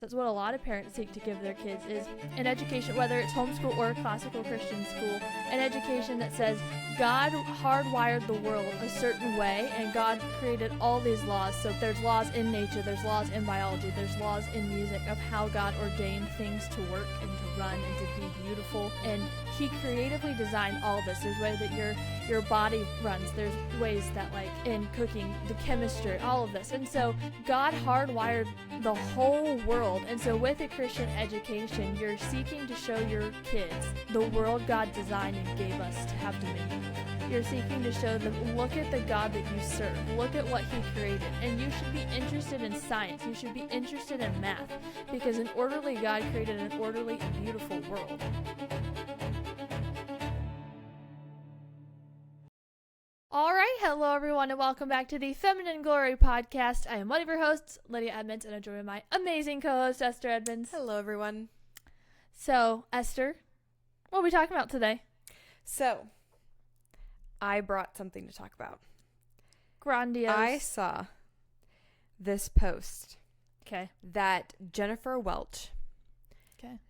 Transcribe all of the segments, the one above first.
That's what a lot of parents seek to give their kids is an education, whether it's homeschool or classical Christian school, an education that says God hardwired the world a certain way and God created all these laws. So there's laws in nature, there's laws in biology, there's laws in music of how God ordained things to work and to run and to be beautiful. And he creatively designed all this. There's ways that your body runs. There's ways that, like, in cooking, the chemistry, all of this. And so God hardwired the whole world. And so with a Christian education, you're seeking to show your kids the world God designed and gave us to have dominion over. You're seeking to show them, look at the God that you serve. Look at what he created. And you should be interested in science. You should be interested in math. Because an orderly God created an orderly and beautiful world. All right, hello everyone, and welcome back to the Feminine Glory podcast. I am one of your hosts, Lydia Edmonds, and I'm joined by my amazing co-host, Esther Edmonds. Hello, everyone. So, Esther, what are we talking about today? So, I brought something to talk about. Grandiose. I saw this post that Jennifer Welch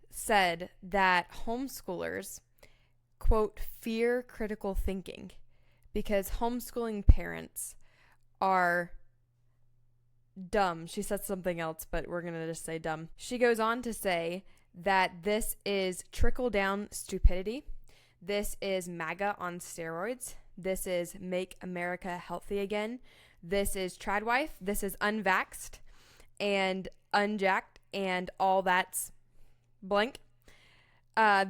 said that homeschoolers, quote, fear critical thinking. Because homeschooling parents are dumb. She said something else, but we're going to just say dumb. She goes on to say that this is trickle-down stupidity. This is MAGA on steroids. This is Make America Healthy Again. This is tradwife. This is unvaxxed and unjacked and all that's blank.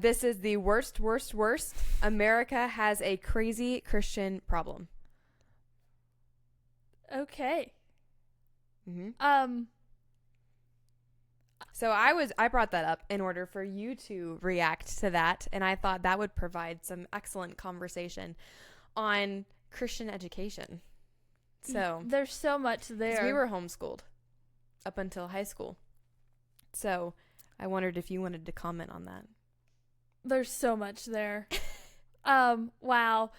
This is the worst. America has a crazy Christian problem. Okay. Mm-hmm. So I brought that up in order for you to react to that, and I thought that would provide some excellent conversation on Christian education. So there's so much there. We were homeschooled up until high school. So I wondered if you wanted to comment on that. There's so much there. Wow.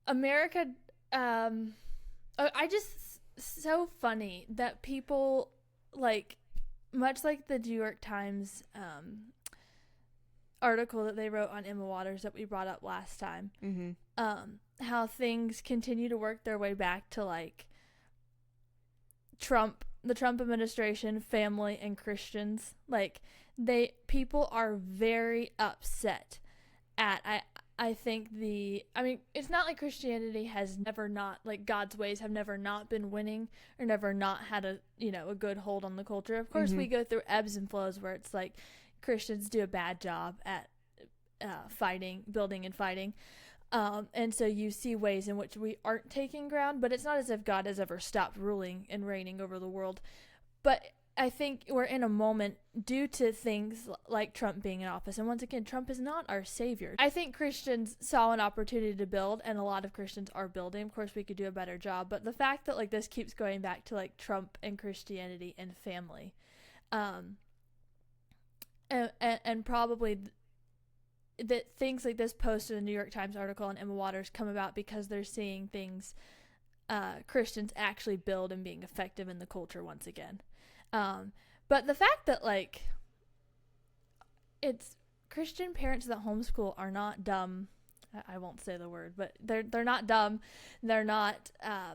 America, so funny that people, like, much like the New York Times article that they wrote on Emma Waters that we brought up last time, how things continue to work their way back to, like, the Trump administration, family, and Christians. Like, people are very upset at, I think it's not like Christianity has never not, like, God's ways have never not been winning or never not had a good hold on the culture. Of course, we go through ebbs and flows where it's like Christians do a bad job at building and fighting. And so you see ways in which we aren't taking ground, but it's not as if God has ever stopped ruling and reigning over the world. But I think we're in a moment due to things like Trump being in office. And once again, Trump is not our savior. I think Christians saw an opportunity to build, and a lot of Christians are building. Of course, we could do a better job. But the fact that, like, this keeps going back to, like, Trump and Christianity and family, and probably that things like this post in the New York Times article and Emma Waters come about because they're seeing things Christians actually build and being effective in the culture once again. But the fact that, like, it's Christian parents that homeschool are not dumb. I won't say the word, but they're not dumb. They're not,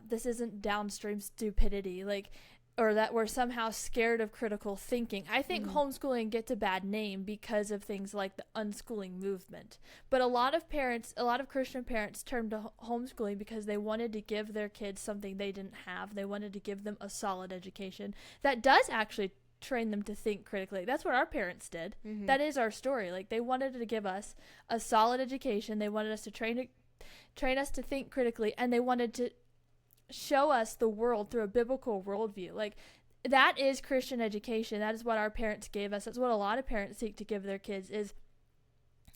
this isn't downstream stupidity, like, or that we're somehow scared of critical thinking. I think homeschooling gets a bad name because of things like the unschooling movement. But a lot of Christian parents turned to homeschooling because they wanted to give their kids something they didn't have. They wanted to give them a solid education that does actually train them to think critically. That's what our parents did. That is our story. Like, they wanted to give us a solid education. They wanted us to train us to think critically, and they wanted to show us the world through a biblical worldview. Like, that is Christian education. That is what our parents gave us. That's what a lot of parents seek to give their kids, is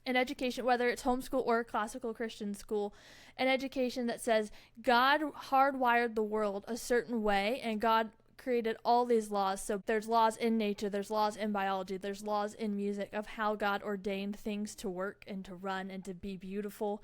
an education, whether it's homeschool or classical Christian school, an education that says God hardwired the world a certain way and God created all these laws. So there's laws in nature, there's laws in biology, there's laws in music of how God ordained things to work and to run and to be beautiful.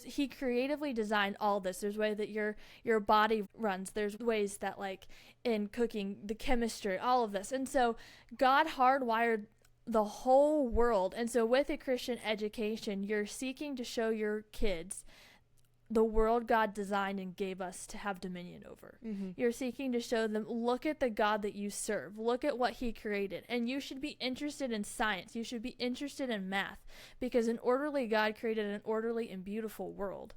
he creatively designed all this. There's ways that your body runs. There's ways that, like, in cooking, the chemistry, all of this. And so God hardwired the whole world. And so with a Christian education, you're seeking to show your kids the world God designed and gave us to have dominion over. Mm-hmm. You're seeking to show them, look at the God that you serve. Look at what he created. And you should be interested in science. You should be interested in math, because an orderly God created an orderly and beautiful world.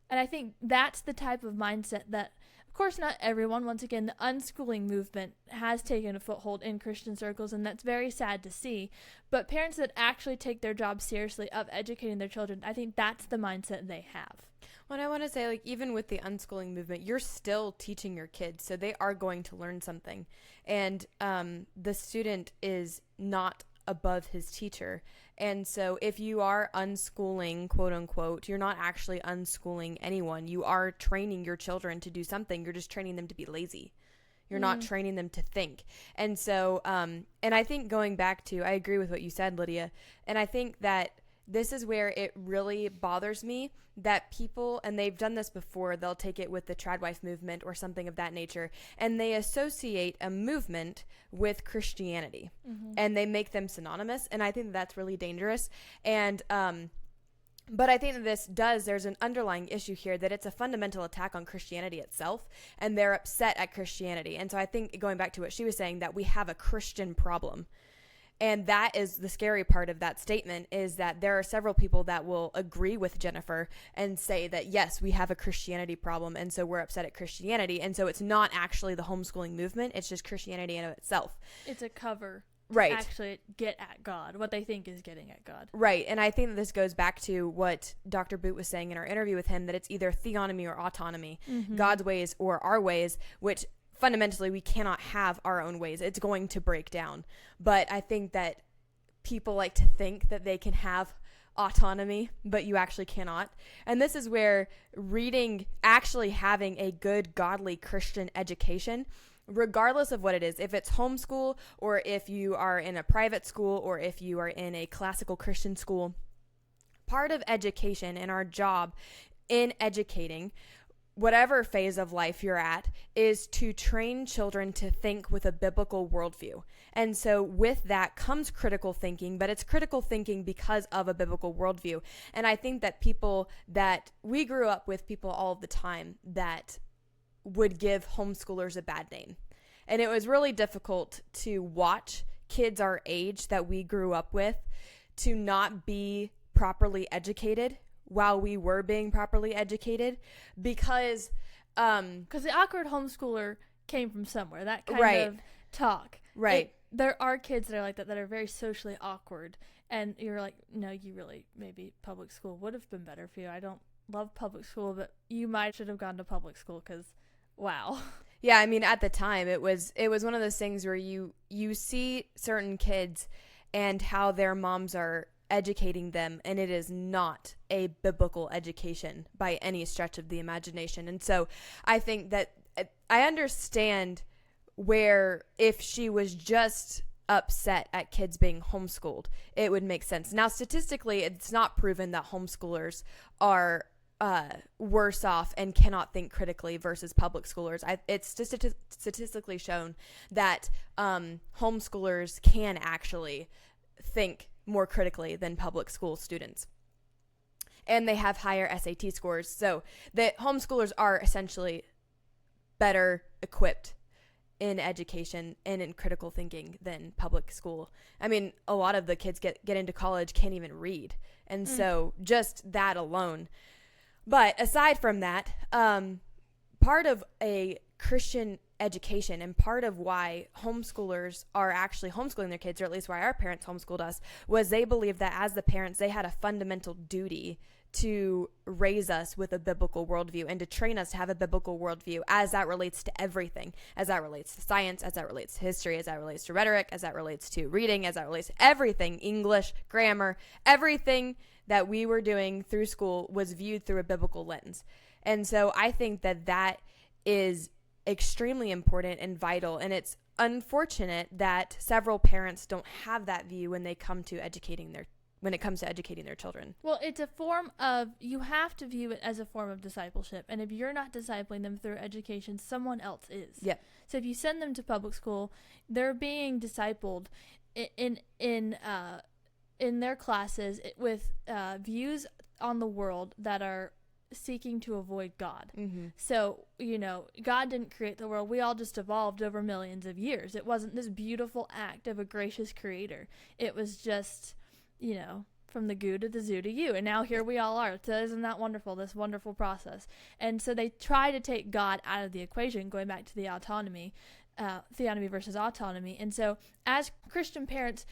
And I think that's the type of mindset that, of course, not everyone, once again, the unschooling movement has taken a foothold in Christian circles, and that's very sad to see. But parents that actually take their job seriously of educating their children, I think that's the mindset they have. Well, I want to say, like, even with the unschooling movement, you're still teaching your kids, so they are going to learn something. And the student is not above his teacher. And so if you are unschooling, quote unquote, you're not actually unschooling anyone. You are training your children to do something. You're just training them to be lazy. You're not training them to think. And so, and I think going back to, I agree with what you said, Lydia. And I think that this is where it really bothers me that people, and they've done this before, they'll take it with the tradwife movement or something of that nature, and they associate a movement with Christianity, and they make them synonymous, and I think that's really dangerous. And but I think that there's an underlying issue here, that it's a fundamental attack on Christianity itself, and they're upset at Christianity. And so I think, going back to what she was saying, that we have a Christian problem. And that is the scary part of that statement, is that there are several people that will agree with Jennifer and say that, yes, we have a Christianity problem, and so we're upset at Christianity. And so it's not actually the homeschooling movement. It's just Christianity in of itself. It's a cover. Right. To actually get at God, what they think is getting at God. Right. And I think that this goes back to what Dr. Boot was saying in our interview with him, that it's either theonomy or autonomy, God's ways or our ways, which fundamentally we cannot have our own ways. It's going to break down. But I think that people like to think that they can have autonomy, but you actually cannot. And this is where actually having a good, godly Christian education, regardless of what it is, if it's homeschool or if you are in a private school or if you are in a classical Christian school, part of education and our job in educating, whatever phase of life you're at, is to train children to think with a biblical worldview. And so with that comes critical thinking, but it's critical thinking because of a biblical worldview. And I think that we grew up with people all of the time that would give homeschoolers a bad name. And it was really difficult to watch kids our age that we grew up with to not be properly educated while we were being properly educated, because the awkward homeschooler came from somewhere, that kind of talk. Right. There are kids that are like that are very socially awkward, and you're like, no, you really, maybe public school would have been better for you. I don't love public school, but you should have gone to public school, because wow. Yeah, I mean, at the time, it was one of those things where you see certain kids and how their moms are educating them, and it is not a biblical education by any stretch of the imagination. And so I think that I understand where, if she was just upset at kids being homeschooled, it would make sense. Now, statistically, it's not proven that homeschoolers are worse off and cannot think critically versus public schoolers. It's statistically shown that homeschoolers can actually think more critically than public school students, and they have higher SAT scores. So the homeschoolers are essentially better equipped in education and in critical thinking than public school. I mean, a lot of the kids get into college can't even read, and so just that alone. But aside from that, part of a Christian education, and part of why homeschoolers are actually homeschooling their kids, or at least why our parents homeschooled us, was they believed that as the parents, they had a fundamental duty to raise us with a biblical worldview and to train us to have a biblical worldview as that relates to everything, as that relates to science, as that relates to history, as that relates to rhetoric, as that relates to reading, as that relates to everything, English, grammar, everything that we were doing through school was viewed through a biblical lens. And so I think that is extremely important and vital, and it's unfortunate that several parents don't have that view when they come to educating when it comes to educating their children. Well, it's a form of, you have to view it as a form of discipleship. And if you're not discipling them through education, someone else is. Yep. So if you send them to public school, they're being discipled in their classes with views on the world that are seeking to avoid God. Mm-hmm. So, God didn't create the world. We all just evolved over millions of years. It wasn't this beautiful act of a gracious creator. It was just, from the goo to the zoo to you. And now here we all are. So isn't that wonderful, this wonderful process? And so they try to take God out of the equation, going back to the theonomy versus autonomy. And so as Christian parents,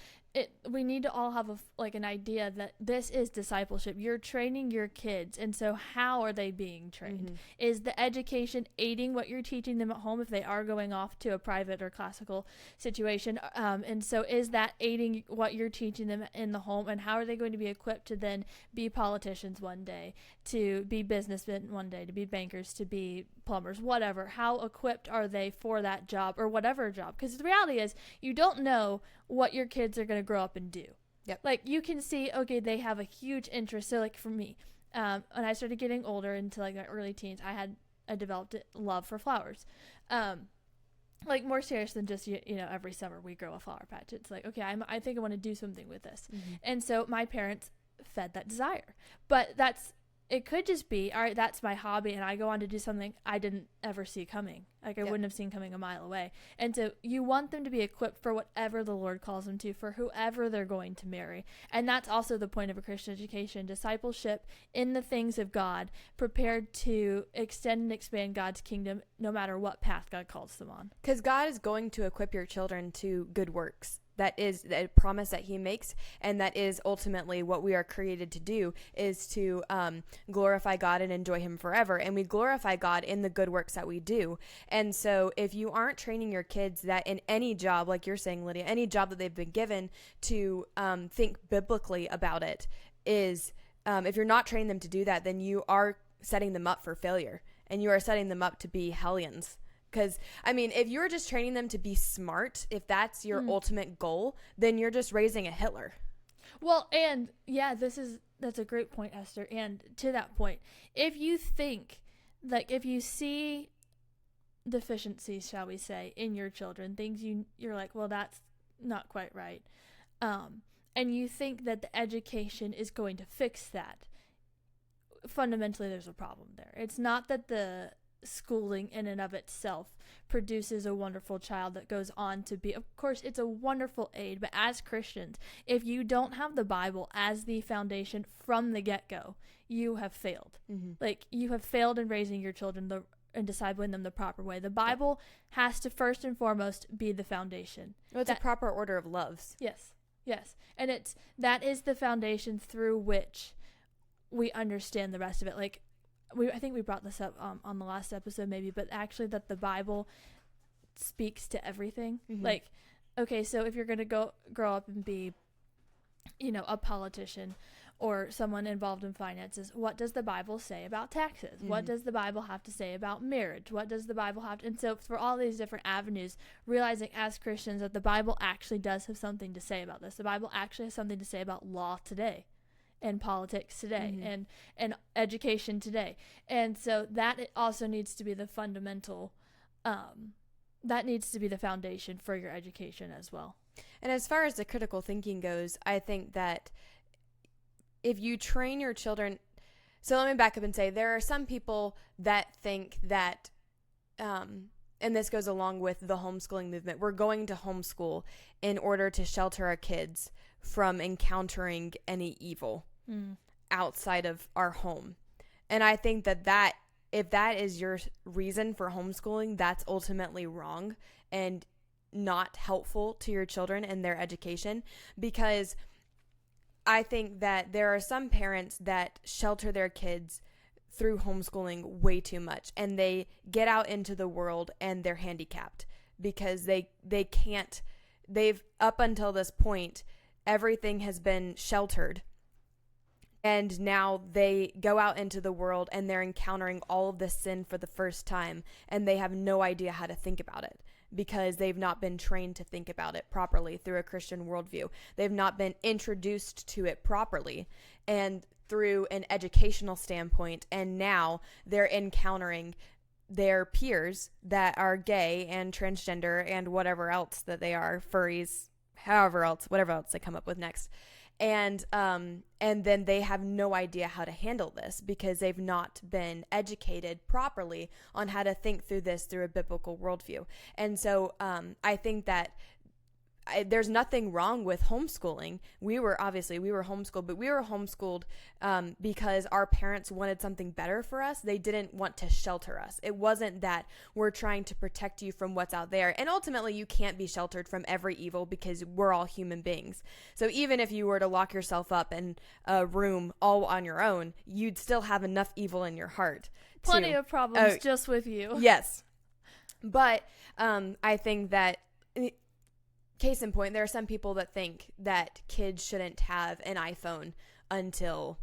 we need to all have an idea that this is discipleship. You're training your kids. And so how are they being trained? Mm-hmm. Is the education aiding what you're teaching them at home if they are going off to a private or classical situation? And so is that aiding what you're teaching them in the home? And how are they going to be equipped to then be politicians one day, to be businessmen one day, to be bankers, to be plumbers, whatever? How equipped are they for that job or whatever job? Because the reality is you don't know what your kids are going to grow up and do. Yep. Like you can see, okay, they have a huge interest. So like for me, when I started getting older into like my early teens, I developed a love for flowers. Like more serious than just, every summer we grow a flower patch. It's like, okay, I think I want to do something with this. Mm-hmm. And so my parents fed that desire, but it could just be, all right, that's my hobby, and I go on to do something I didn't ever see coming. Like I wouldn't have seen coming a mile away. And so you want them to be equipped for whatever the Lord calls them to, for whoever they're going to marry. And that's also the point of a Christian education, discipleship in the things of God, prepared to extend and expand God's kingdom no matter what path God calls them on. Because God is going to equip your children to good works. That is a promise that he makes, and that is ultimately what we are created to do, is to glorify God and enjoy him forever. And we glorify God in the good works that we do. And so if you aren't training your kids that in any job, like you're saying, Lydia, any job that they've been given, to think biblically about it, is if you're not training them to do that, then you are setting them up for failure, and you are setting them up to be hellions. Because, if you're just training them to be smart, if that's your ultimate goal, then you're just raising a Hitler. Well, and yeah, that's a great point, Esther. And to that point, if you think, like, if you see deficiencies, shall we say, in your children, things you're like, well, that's not quite right. And you think that the education is going to fix that. Fundamentally, there's a problem there. It's not that the schooling in and of itself produces a wonderful child that goes on to be, of course, it's a wonderful aid, but as Christians, if you don't have the Bible as the foundation from the get-go, you have failed. Mm-hmm. Like, you have failed in raising your children and discipling them the proper way. The Bible has to first and foremost be the foundation. Well, it's a proper order of loves. Yes. And that is the foundation through which we understand the rest of it. Like, I think we brought this up on the last episode maybe, but actually that the Bible speaks to everything. Mm-hmm. Like, okay, so if you're going to grow up and be, a politician or someone involved in finances, what does the Bible say about taxes? Mm-hmm. What does the Bible have to say about marriage? What does the Bible have to, and so for all these different avenues, realizing as Christians that the Bible actually does have something to say about this. The Bible actually has something to say about law today, and politics today, mm-hmm. and education today. And so that also needs to be the fundamental, that needs to be the foundation for your education as well. And as far as the critical thinking goes, I think that if you train your children, so let me back up and say, there are some people that think that, and this goes along with the homeschooling movement, we're going to homeschool in order to shelter our kids from encountering any evil outside of our home. And I think that if that is your reason for homeschooling, that's ultimately wrong and not helpful to your children and their education, because I think that there are some parents that shelter their kids through homeschooling way too much, and they get out into the world and they're handicapped because they've up until this point, everything has been sheltered. And now they go out into the world and they're encountering all of this sin for the first time, and they have no idea how to think about it because they've not been trained to think about it properly through a Christian worldview. They've not been introduced to it properly and through an educational standpoint, and now they're encountering their peers that are gay and transgender and whatever else that they are, furries, whatever else they come up with next. And then they have no idea how to handle this because they've not been educated properly on how to think through this through a biblical worldview. And so I think that there's nothing wrong with homeschooling. We were homeschooled, but we were homeschooled because our parents wanted something better for us. They didn't want to shelter us. It wasn't that we're trying to protect you from what's out there. And ultimately, you can't be sheltered from every evil because we're all human beings. So even if you were to lock yourself up in a room all on your own, you'd still have enough evil in your heart. Plenty of problems just with you. Yes. But I think that... Case in point, there are some people that think that kids shouldn't have an iPhone until,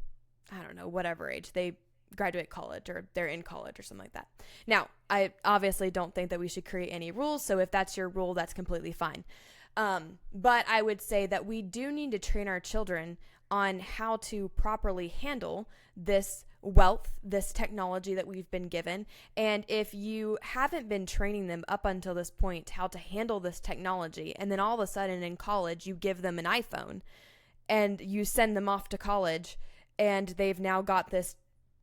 I don't know, whatever age. They graduate college or they're in college or something like that. Now, I obviously don't think that we should create any rules. So if that's your rule, that's completely fine. But I would say that we do need to train our children on how to properly handle this wealth, this technology that we've been given. And if you haven't been training them up until this point how to handle this technology, and then all of a sudden in college you give them an iPhone and you send them off to college and they've now got this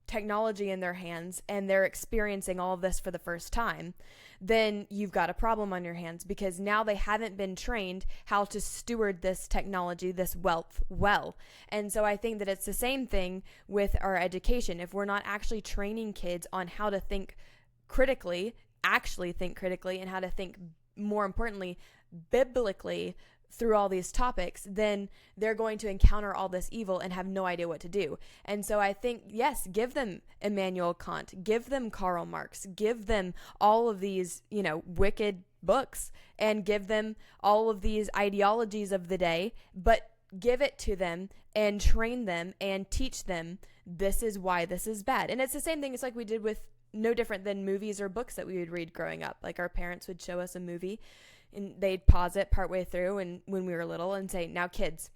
technology in their hands and they're experiencing all of this for the first time, then you've got a problem on your hands because now they haven't been trained how to steward this technology, this wealth well. And so I think that it's the same thing with our education. If we're not actually training kids on how to think critically, and how to think, more importantly, biblically through all these topics, then they're going to encounter all this evil and have no idea what to do. And so I think, yes, give them Immanuel Kant, give them Karl Marx, give them all of these, wicked books, and give them all of these ideologies of the day, but give it to them and train them and teach them this is why this is bad. And it's the same thing. It's like we did with, no different than movies or books that we would read growing up. Like our parents would show us a movie and they'd pause it partway through and when we were little and say, now kids,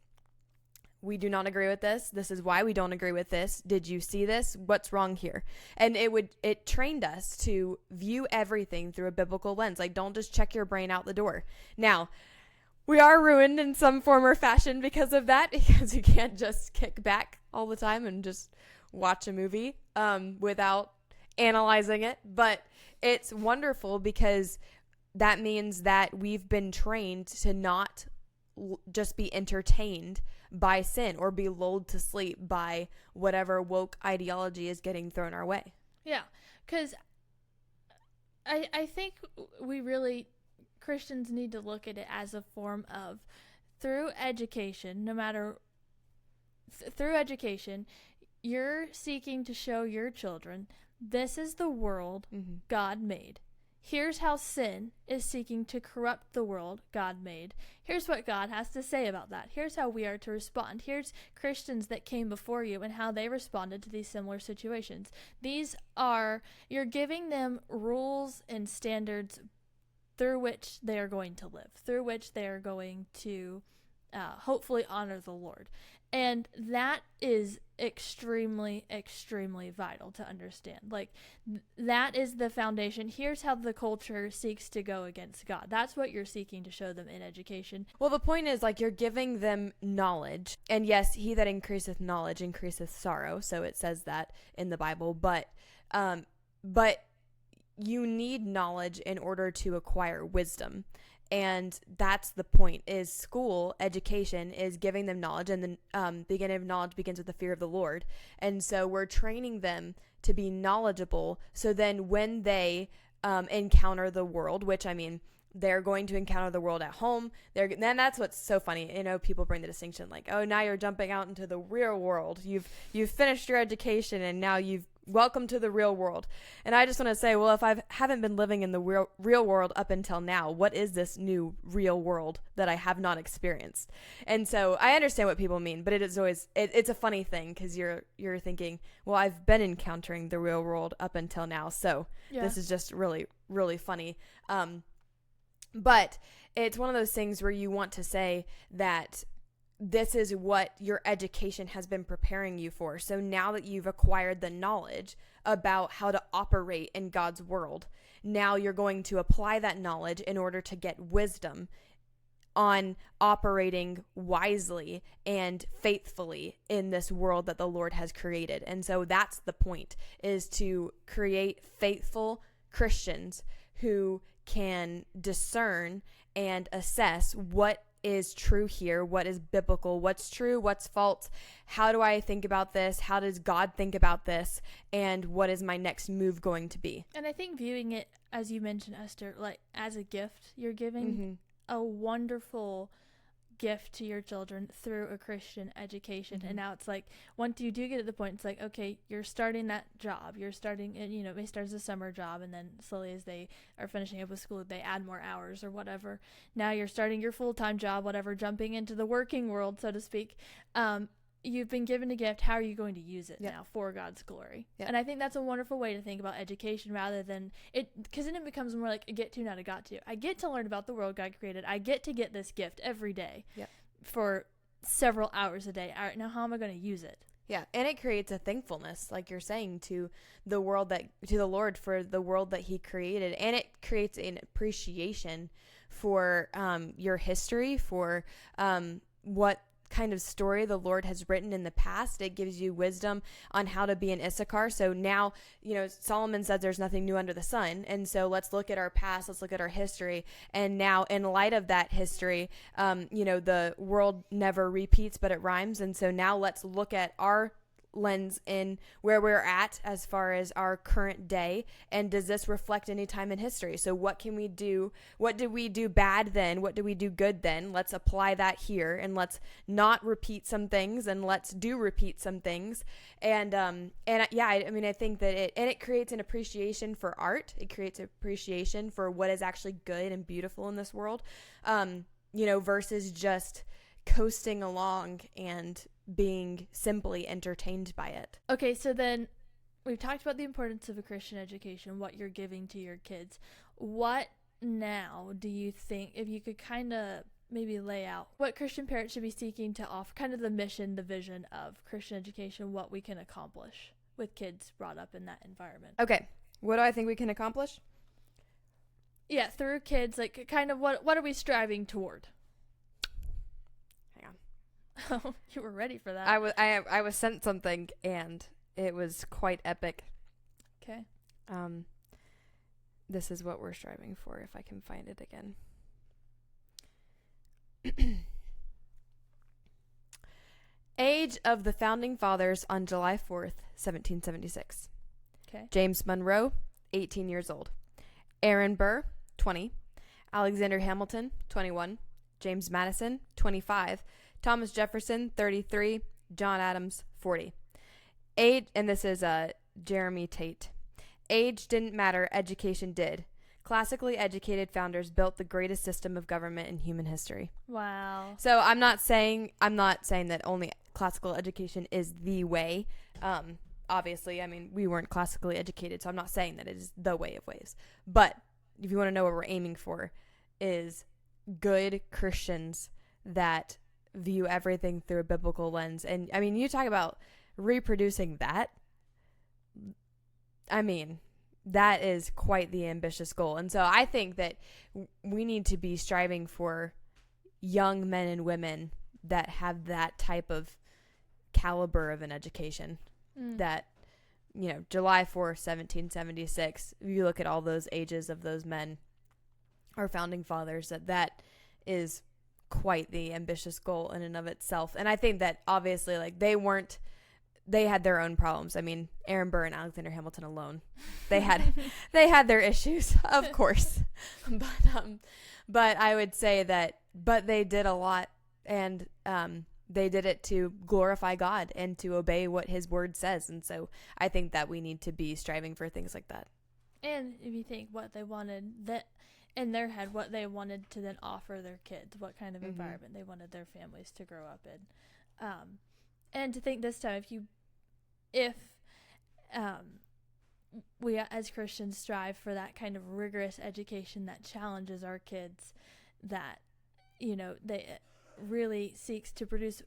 we do not agree with this. This is why we don't agree with this. Did you see this? What's wrong here? And it trained us to view everything through a biblical lens. Like, don't just check your brain out the door. Now, we are ruined in some form or fashion because of that, because you can't just kick back all the time and just watch a movie without analyzing it. But it's wonderful because that means that we've been trained to not just be entertained by sin or be lulled to sleep by whatever woke ideology is getting thrown our way. Yeah, because I think Christians need to look at it as a form of, through education, through education, you're seeking to show your children this is the world God made. Here's how sin is seeking to corrupt the world God made. Here's what God has to say about that. Here's how we are to respond. Here's Christians that came before you and how they responded to these similar situations. You're giving them rules and standards through which they are going to live, through which they are going to hopefully honor the Lord. And that is extremely, extremely vital to understand. Like, that is the foundation. Here's how the culture seeks to go against God. That's what you're seeking to show them in education. Well, the point is, like, you're giving them knowledge. And yes, he that increaseth knowledge increaseth sorrow. So it says that in the Bible. But you need knowledge in order to acquire wisdom. And that's the point, is school education is giving them knowledge, and the beginning of knowledge begins with the fear of the Lord. And so we're training them to be knowledgeable. So then when they encounter the world, which, I mean, they're going to encounter the world at home. Then that's what's so funny. People bring the distinction like, oh, now you're jumping out into the real world. You've finished your education and now welcome to the real world. And I just want to say, well, if I haven't been living in the real world up until now, what is this new real world that I have not experienced? And so I understand what people mean, but it is always, it's a funny thing because you're thinking, well, I've been encountering the real world up until now. So This is just really, really funny. But it's one of those things where you want to say that this is what your education has been preparing you for. So now that you've acquired the knowledge about how to operate in God's world, now you're going to apply that knowledge in order to get wisdom on operating wisely and faithfully in this world that the Lord has created. And so that's the point, is to create faithful Christians who can discern and assess what is true here, what is biblical, what's true, what's false, how do I think about this, how does God think about this, and what is my next move going to be. And I think viewing it, as you mentioned, Esther, like as a gift you're giving, a wonderful gift to your children through a Christian education. And now it's like, once you do get to the point, it's like, okay, you're starting that job, you're starting, you know, it may start as a summer job, and then slowly as they are finishing up with school, they add more hours or whatever. Now you're starting your full-time job, whatever, jumping into the working world, so to speak. You've been given a gift. How are you going to use it now for God's glory? And I think that's a wonderful way to think about education, rather than it, because then it becomes more like a get to, not a got to. I get to learn about the world God created. I get to get this gift every day for several hours a day. All right, now how am I going to use it? Yeah, and it creates a thankfulness, like you're saying, to the world, that to the Lord for the world that He created, and it creates an appreciation for your history, for what kind of story the Lord has written in the past. It gives you wisdom on how to be an Issachar. So now, you know, Solomon says there's nothing new under the sun. And so let's look at our past, let's look at our history. And now, in light of that history, you know, the world never repeats, but it rhymes. And so now let's look at our lens in where we're at as far as our current day, and does this reflect any time in history? So what can we do? What did we do bad then? What did we do good then? Let's apply that here, and let's not repeat some things, and let's do repeat some things. And yeah, I mean, I think that it creates an appreciation for art. It creates appreciation for what is actually good and beautiful in this world, you know, versus just coasting along and being simply entertained by it. Okay, so then we've talked about the importance of a Christian education, what you're giving to your kids. What now do you think, if you could kind of maybe lay out what Christian parents should be seeking to offer, kind of the mission, the vision of Christian education, what we can accomplish with kids brought up in that environment? Okay, what do I think we can accomplish? Yeah, through kids, like kind of what are we striving toward? Oh, you were ready for that. I was sent something, and it was quite epic. Okay. This is what we're striving for, if I can find it again. Age of the Founding Fathers on July 4th, 1776. Okay. James Monroe, 18 years old. Aaron Burr, 20. Alexander Hamilton, 21. James Madison, 25. Thomas Jefferson, 33. John Adams, 40. Age, and this is Jeremy Tate. Age didn't matter, education did. Classically educated founders built the greatest system of government in human history. Wow. So I'm not saying that only classical education is the way. Obviously, I mean, we weren't classically educated, so I'm not saying that it is the way of ways. But if you want to know what we're aiming for, is good Christians that view everything through a biblical lens. And I mean, you talk about reproducing that. I mean, that is quite the ambitious goal. And so I think that we need to be striving for young men and women that have that type of caliber of an education. That, you know, July 4th, 1776, if you look at all those ages of those men, our founding fathers, that is quite the ambitious goal in and of itself. And I think that obviously, like, they had their own problems. I mean, Aaron Burr and Alexander Hamilton alone, they had their issues, of course. But I would say that, but they did a lot, and they did it to glorify God and to obey what His word says. And so I think that we need to be striving for things like that. And if you think what they wanted, that in their head, what they wanted to then offer their kids, what kind of environment they wanted their families to grow up in. And to think this time, if we as Christians strive for that kind of rigorous education that challenges our kids, that, they really seeks to produce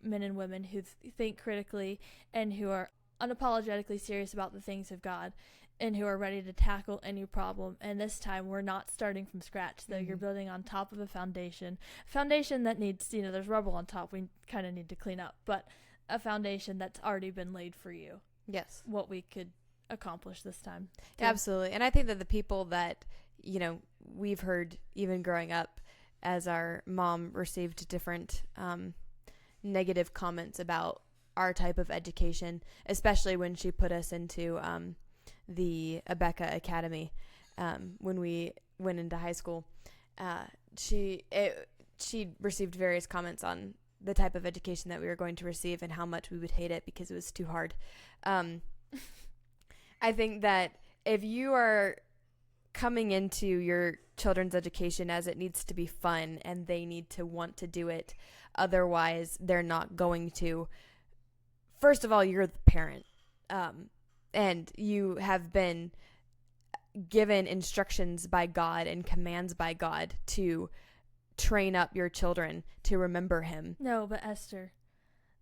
men and women who think critically and who are unapologetically serious about the things of God and who are ready to tackle any problem. And this time we're not starting from scratch, though. You're building on top of a foundation that needs, there's rubble on top. We kind of need to clean up, but a foundation that's already been laid for you. Yes. What we could accomplish this time. Absolutely. And I think that the people that, we've heard even growing up, as our mom received different negative comments about our type of education, especially when she put us into the Abeka Academy when we went into high school. She received various comments on the type of education that we were going to receive and how much we would hate it because it was too hard. I think that if you are coming into your children's education as it needs to be fun and they need to want to do it, otherwise they're not going to. First of all, you're the parent, and you have been given instructions by God and commands by God to train up your children to remember him. No, but Esther,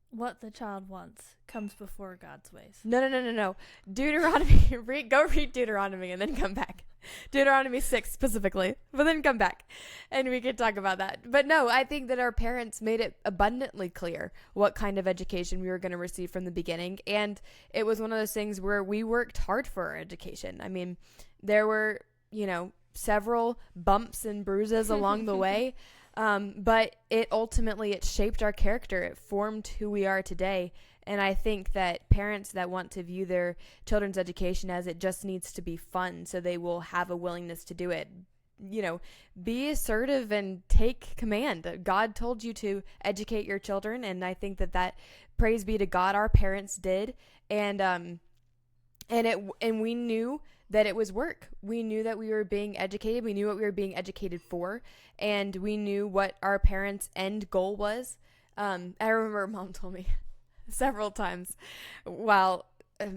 what the child wants comes before God's ways. No. Deuteronomy, go read Deuteronomy and then come back. Deuteronomy 6 specifically, but then come back and we could talk about that. But no, I think that our parents made it abundantly clear what kind of education we were going to receive from the beginning. And it was one of those things where we worked hard for our education. I mean, there were, several bumps and bruises along the way. But it shaped our character. It formed who we are today. And I think that parents that want to view their children's education as it just needs to be fun, so they will have a willingness to do it, be assertive and take command. God told you to educate your children. And I think that praise be to God, our parents did. And we knew that it was work. We knew that we were being educated. We knew what we were being educated for. And we knew what our parents' end goal was. I remember Mom told me several times while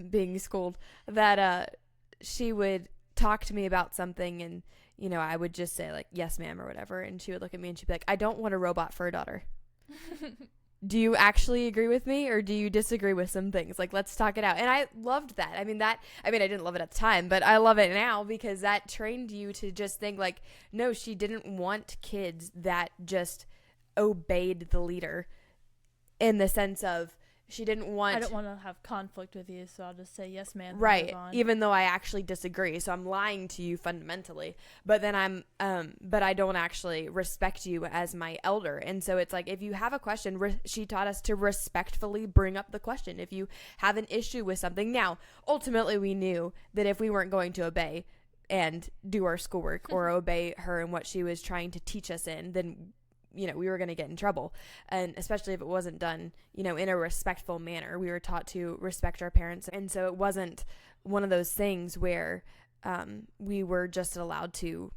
being schooled that she would talk to me about something and, I would just say like, yes, ma'am, or whatever. And she would look at me and she'd be like, I don't want a robot for a daughter. Do you actually agree with me or do you disagree with some things? Like, let's talk it out. And I loved that. I didn't love it at the time, but I love it now because that trained you to just think like, no, she didn't want kids that just obeyed the leader, in the sense of she didn't want... I don't want to have conflict with you, so I'll just say yes, ma'am. Right. Even though I actually disagree. So I'm lying to you fundamentally. But then but I don't actually respect you as my elder. And so it's like, if you have a question, she taught us to respectfully bring up the question. If you have an issue with something. Now, ultimately we knew that if we weren't going to obey and do our schoolwork or obey her and what she was trying to teach us in, then we were going to get in trouble. And especially if it wasn't done, in a respectful manner. We were taught to respect our parents. And so it wasn't one of those things where we were just allowed to,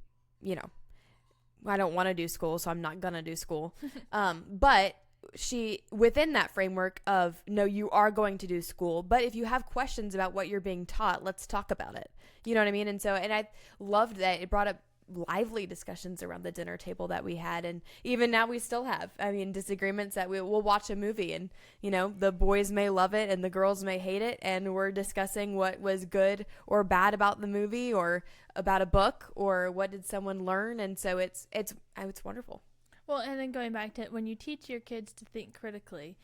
I don't want to do school, so I'm not going to do school. But she, within that framework of, no, you are going to do school, but if you have questions about what you're being taught, let's talk about it. You know what I mean? And I loved that it brought up lively discussions around the dinner table that we had, and even now we still have disagreements that we'll watch a movie and the boys may love it and the girls may hate it, and we're discussing what was good or bad about the movie or about a book or what did someone learn. And so it's wonderful. Well, and then going back to when you teach your kids to think critically,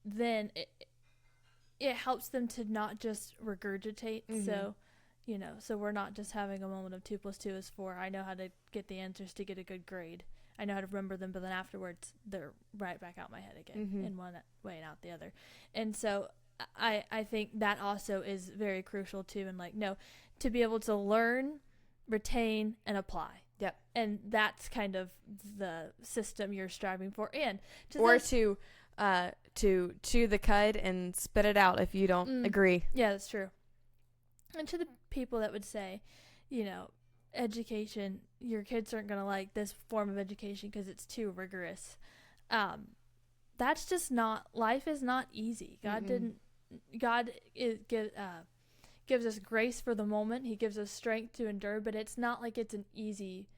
then it helps them to not just regurgitate. So so we're not just having a moment of 2 + 2 is 4. I know how to get the answers to get a good grade. I know how to remember them, but then afterwards they're right back out my head again in one way and out the other. And so I think that also is very crucial too. And to be able to learn, retain, and apply. Yep. And that's kind of the system you're striving for. And to chew the cud and spit it out if you don't agree. Yeah, that's true. And to the people that would say, education, your kids aren't going to like this form of education because it's too rigorous. That's just not, life is not easy. God gives us grace for the moment. He gives us strength to endure, but it's not like it's an easy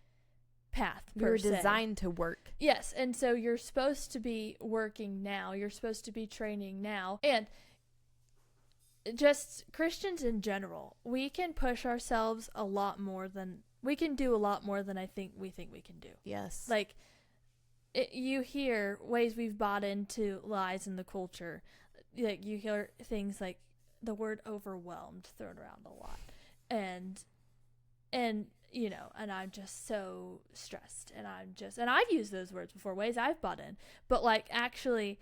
path. You're designed to work. Yes, and so you're supposed to be working now. You're supposed to be training now. And just Christians in general, we can push ourselves a lot more than we can do I think we can do. Yes. Like, you hear ways we've bought into lies in the culture. Like, you hear things like the word overwhelmed thrown around a lot. And you know, and I'm just so stressed, and I've used those words before, ways I've bought in. But, like, actually,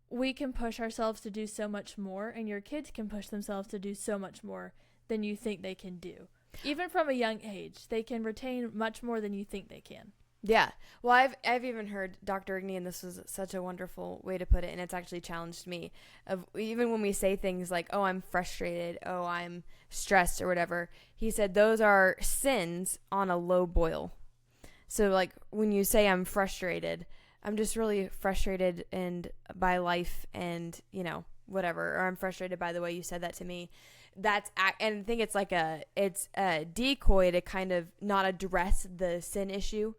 we can push ourselves to do so much more, and your kids can push themselves to do so much more than you think they can do. Even from a young age, they can retain much more than you think they can. Yeah. Well, I've even heard Dr. Igney, and this was such a wonderful way to put it, and it's actually challenged me, of even when we say things like, oh, I'm frustrated, oh, I'm stressed, or whatever, he said those are sins on a low boil. So, like, when you say I'm frustrated, I'm just really frustrated by life and, you know, whatever, or I'm frustrated by the way you said that to me. And I think it's like it's a decoy to kind of not address the sin issue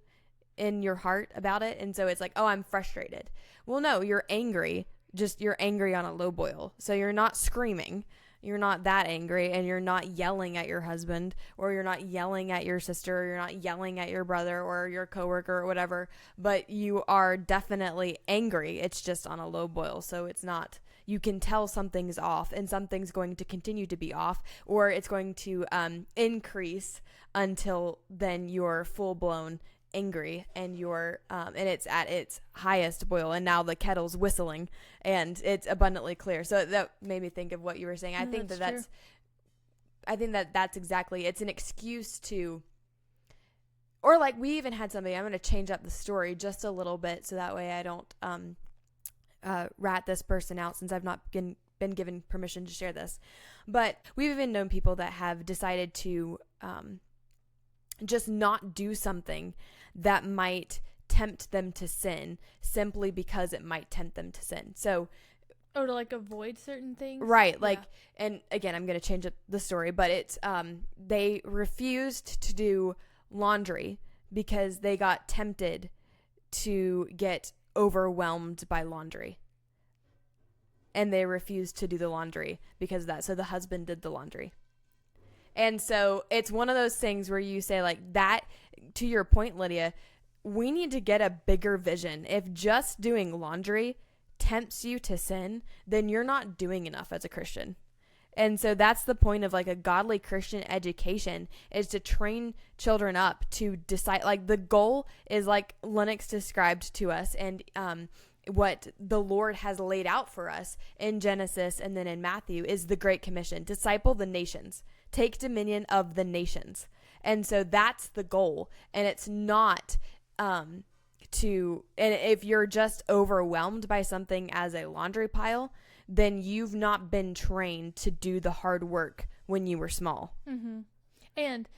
in your heart about it. And so it's like, oh, I'm frustrated. Well, no, you're angry. Just you're angry on a low boil. So you're not screaming. You're not that angry, and you're not yelling at your husband, or you're not yelling at your sister, or you're not yelling at your brother or your coworker or whatever, but you are definitely angry. It's just on a low boil. So it's not, you can tell something's off, and something's going to continue to be off, or it's going to increase until then you're full blown angry, and you're and it's at its highest boil, and now the kettle's whistling and it's abundantly clear. So that made me think of what you were saying. I think that's exactly, it's an excuse to, or like we even had somebody, I'm going to change up the story just a little bit so that way I don't rat this person out, since I've not been given permission to share this. But we've even known people that have decided to just not do something that might tempt them to sin, simply because it might tempt them to sin. So, to like avoid certain things, right? Like, yeah. And again, I'm going to change up the story, but it's they refused to do laundry because they got tempted to get overwhelmed by laundry, and they refused to do the laundry because of that. So the husband did the laundry. And so it's one of those things where you say, like, that, to your point, Lydia, we need to get a bigger vision. If just doing laundry tempts you to sin, then you're not doing enough as a Christian. And so that's the point of, like, a godly Christian education, is to train children up to decide. Like, the goal is, like Lennox described to us, and what the Lord has laid out for us in Genesis and then in Matthew is the Great Commission: disciple the nations, take dominion of the nations. And so that's the goal. And it's not and if you're just overwhelmed by something as a laundry pile, then you've not been trained to do the hard work when you were small. Mm-hmm. And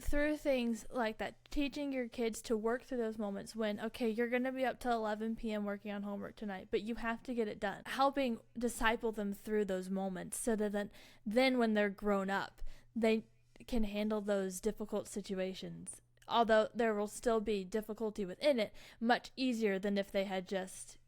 through things like that, teaching your kids to work through those moments when, okay, you're going to be up till 11 p.m. working on homework tonight, but you have to get it done. Helping disciple them through those moments so that then when they're grown up, they can handle those difficult situations. Although there will still be difficulty within it, much easier than if they had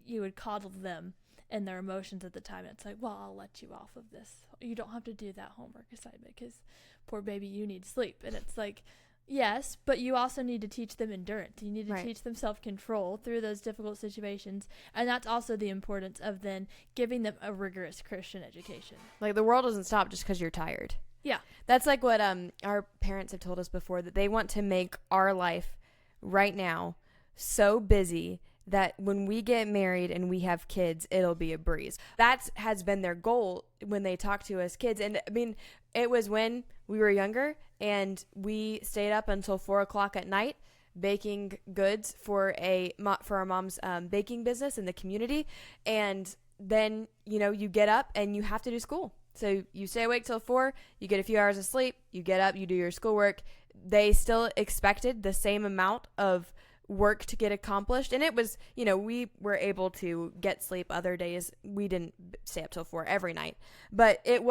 you would coddle them and their emotions at the time. It's like, well, I'll let you off of this. You don't have to do that homework assignment because poor baby, you need sleep. And it's like, yes, but you also need to teach them endurance. You need to teach them self-control through those difficult situations. And that's also the importance of then giving them a rigorous Christian education. Like, the world doesn't stop just because you're tired. Yeah. That's like what our parents have told us before, that they want to make our life right now so busy that when we get married and we have kids, it'll be a breeze. That has been their goal when they talk to us kids. And I mean, it was when we were younger and we stayed up until 4:00 at night baking goods for our mom's baking business in the community. And then, you get up and you have to do school. So you stay awake till 4, you get a few hours of sleep, you get up, you do your schoolwork. They still expected the same amount of work to get accomplished. And it was, we were able to get sleep other days. We didn't stay up till 4 every night. But there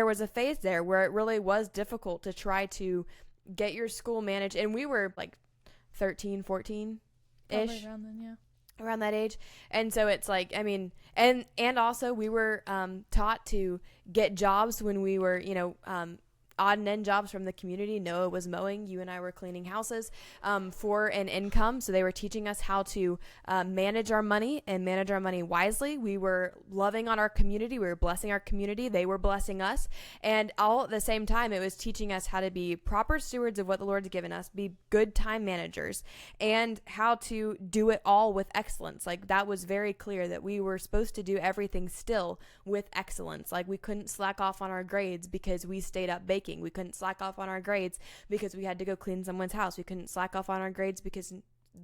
was a phase there where it really was difficult to try to get your school managed. And we were like 13, 14-ish. Around then, yeah. Around that age. And so it's like, I mean, and also we were taught to get jobs when we were, odd and end jobs from the community. Noah was mowing. You and I were cleaning houses for an income. So they were teaching us how to manage our money and manage our money wisely. We were loving on our community. We were blessing our community. They were blessing us. And all at the same time, it was teaching us how to be proper stewards of what the Lord's given us, be good time managers, and how to do it all with excellence. Like, that was very clear that we were supposed to do everything still with excellence. Like, we couldn't slack off on our grades because we stayed up baking. We couldn't slack off on our grades because we had to go clean someone's house. We couldn't slack off on our grades because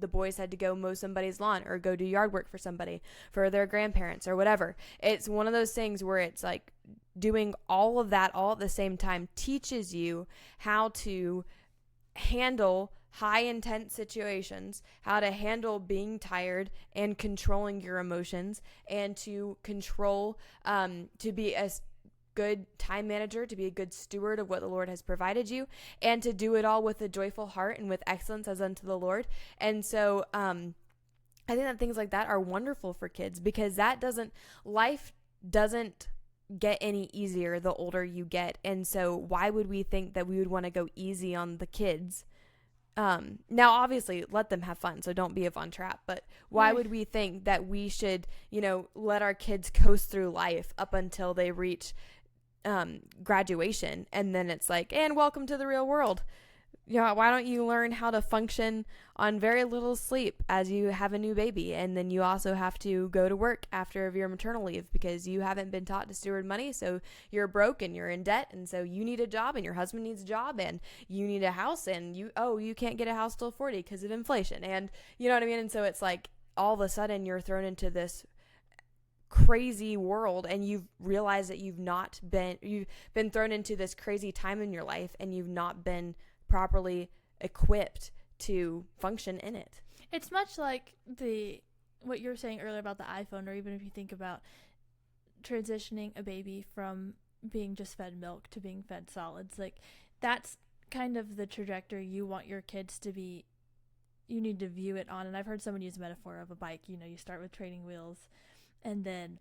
the boys had to go mow somebody's lawn or go do yard work for somebody, for their grandparents or whatever. It's one of those things where it's like doing all of that all at the same time teaches you how to handle high intense situations, how to handle being tired and controlling your emotions, and to control, to be a good time manager, to be a good steward of what the Lord has provided you, and to do it all with a joyful heart and with excellence as unto the Lord. And so I think that things like that are wonderful for kids, because life doesn't get any easier the older you get. And so why would we think that we would want to go easy on the kids? Now, obviously, let them have fun, so don't be a Von Trapp, but why would we think that we should, let our kids coast through life up until they reach graduation, and then it's like, and welcome to the real world. Why don't you learn how to function on very little sleep as you have a new baby, and then you also have to go to work after your maternal leave because you haven't been taught to steward money, so you're broke and you're in debt, and so you need a job and your husband needs a job and you need a house, and you can't get a house till 40 because of inflation, and you know what I mean? And so it's like all of a sudden you're thrown into this crazy world, and you've realized that you've been thrown into this crazy time in your life, and you've not been properly equipped to function in it. It's much like what you were saying earlier about the iPhone, or even if you think about transitioning a baby from being just fed milk to being fed solids. Like, that's kind of the trajectory you want your kids to be. You need to view it on, and I've heard someone use a metaphor of a bike. You start with training wheels, and then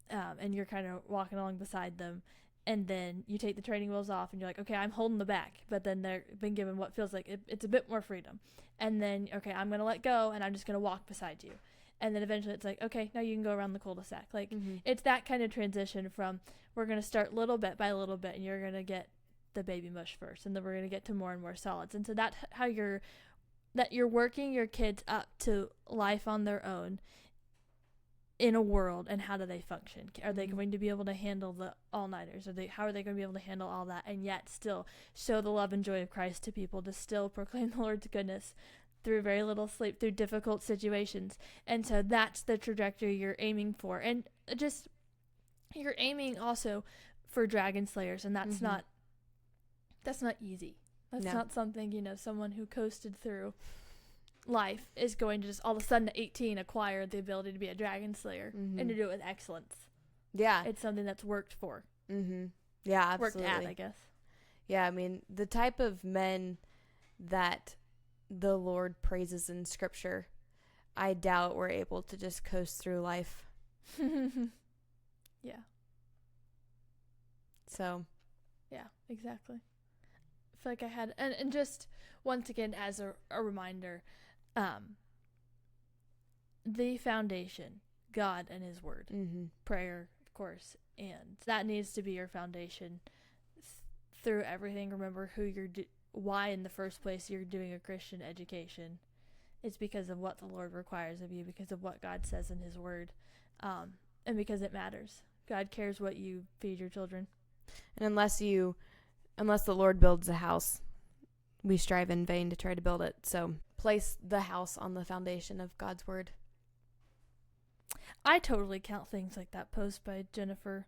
and you're kind of walking along beside them, and then you take the training wheels off and you're like, okay, I'm holding the back, but then they're been given what feels like it's a bit more freedom, and then, okay, I'm gonna let go and I'm just gonna walk beside you, and then eventually it's like, okay, now you can go around the cul-de-sac. Like, It's that kind of transition from, we're gonna start little bit by little bit, and you're gonna get the baby mush first, and then we're gonna get to more and more solids. And so that's how you're working your kids up to life on their own in a world. And how do they function? Are they going to be able to handle the all-nighters? How are they going to be able to handle all that and yet still show the love and joy of Christ to people, to still proclaim the Lord's goodness through very little sleep, through difficult situations? And so that's the trajectory you're aiming for. And just, you're aiming also for dragon slayers, and that's not easy. That's not something, someone who coasted through life is going to just all of a sudden at 18 acquire the ability to be a dragon slayer and to do it with excellence. Yeah. It's something that's worked for. Yeah, absolutely. Worked at, I guess. Yeah, I mean, the type of men that the Lord praises in Scripture, I doubt we're able to just coast through life. Yeah. So. Yeah, exactly. I feel like I had, and just once again as a reminder, the foundation, God and His Word, prayer, of course, and that needs to be your foundation through everything. Remember why in the first place you're doing a Christian education. It's because of what the Lord requires of you, because of what God says in His Word, and because it matters. God cares what you feed your children. And unless the Lord builds a house, we strive in vain to try to build it. So place the house on the foundation of God's Word. I totally count things like that post by Jennifer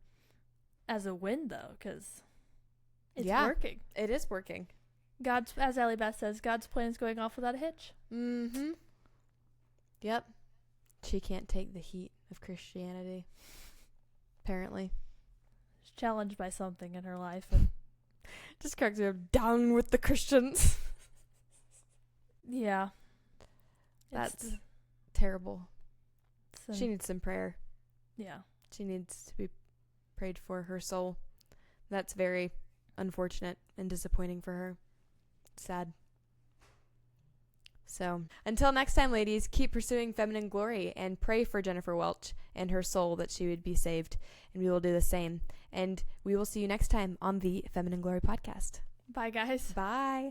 as a win, though, because it's working. It is working. As Allie Beth says, God's plan is going off without a hitch. Yep. She can't take the heat of Christianity. Apparently. She's challenged by something in her life. And just cracks me up. Down with the Christians. Yeah. That's terrible. She needs some prayer. Yeah. She needs to be prayed for, her soul. That's very unfortunate and disappointing for her. Sad. So, until next time, ladies, keep pursuing feminine glory and pray for Jennifer Welch and her soul that she would be saved. And we will do the same. And we will see you next time on the Feminine Glory podcast. Bye, guys. Bye.